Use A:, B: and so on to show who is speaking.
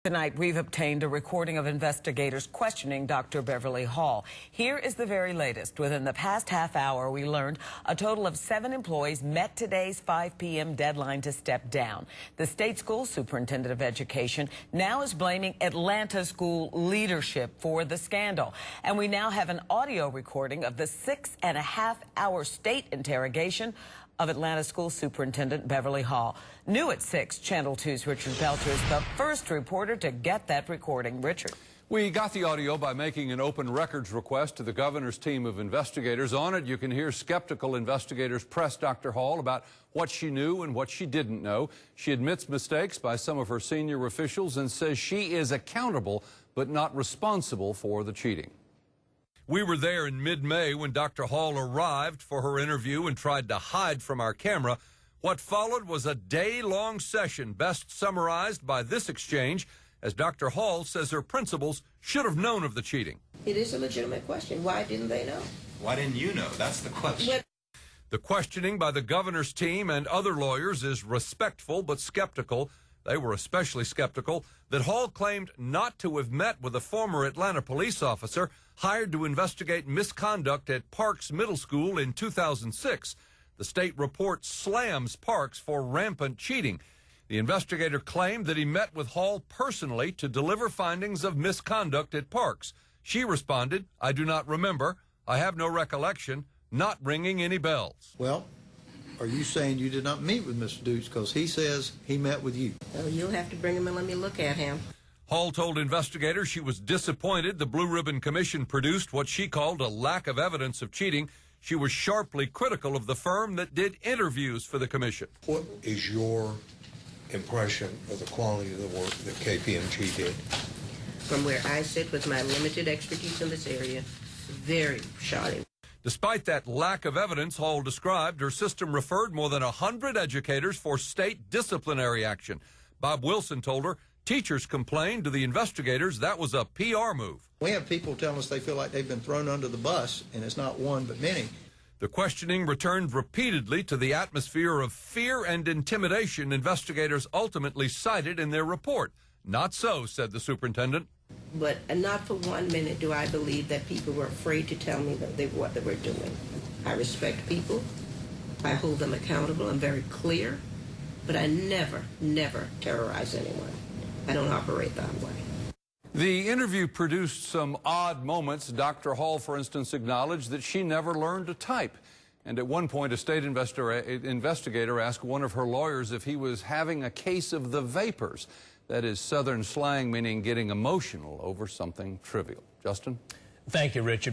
A: Tonight, we've obtained a recording of investigators questioning Dr. Beverly Hall. Here is the very latest. Within the past half hour, we learned a total of 7 employees met today's 5 p.m. deadline to step down. The state school superintendent of education now is blaming Atlanta school leadership for the scandal. And we now have an audio recording of the 6.5-hour state interrogation of Atlanta School Superintendent Beverly Hall. New at 6, Channel 2's Richard Belcher is the first reporter to get that recording. Richard.
B: We got the audio by making an open records request to the governor's team of investigators. On it, you can hear skeptical investigators press Dr. Hall about what she knew and what she didn't know. She admits mistakes by some of her senior officials and says she is accountable but not responsible for the cheating. We were there in mid-May when Dr. Hall arrived for her interview and tried to hide from our camera. What followed was a day-long session, best summarized by this exchange, as Dr. Hall says her principals should have known of the cheating.
C: It is a legitimate question. Why didn't they know?
D: Why didn't you know? That's the question.
B: The questioning by the governor's team and other lawyers is respectful but skeptical. They were especially skeptical that Hall claimed not to have met with a former Atlanta police officer hired to investigate misconduct at Parks Middle School in 2006. The state report slams Parks for rampant cheating. The investigator claimed that he met with Hall personally to deliver findings of misconduct at Parks. She responded, "I do not remember. I have no recollection," not ringing any bells.
E: Well, are you saying you did not meet with Mr. Dukes because he says he met with you?
C: Oh, you'll have to bring him and let me look at him.
B: Hall told investigators she was disappointed the Blue Ribbon Commission produced what she called a lack of evidence of cheating. She was sharply critical of the firm that did interviews for the commission.
F: What is your impression of the quality of the work that KPMG did?
C: From where I sit with my limited expertise in this area, very shoddy.
B: Despite that lack of evidence Hall described, her system referred more than 100 educators for state disciplinary action. Bob Wilson told her teachers complained to the investigators that was a PR move.
E: We have people telling us they feel like they've been thrown under the bus, and it's not one but many.
B: The questioning returned repeatedly to the atmosphere of fear and intimidation investigators ultimately cited in their report. Not so, said the superintendent.
C: But not for 1 minute do I believe that people were afraid to tell me what they were doing. I respect people. I hold them accountable. I'm very clear. But I never, never terrorize anyone. I don't operate that way.
B: The interview produced some odd moments. Dr. Hall, for instance, acknowledged that she never learned to type. And at one point, a state investigator asked one of her lawyers if he was having a case of the vapors. That is Southern slang meaning getting emotional over something trivial. Justin?
G: Thank you, Richard.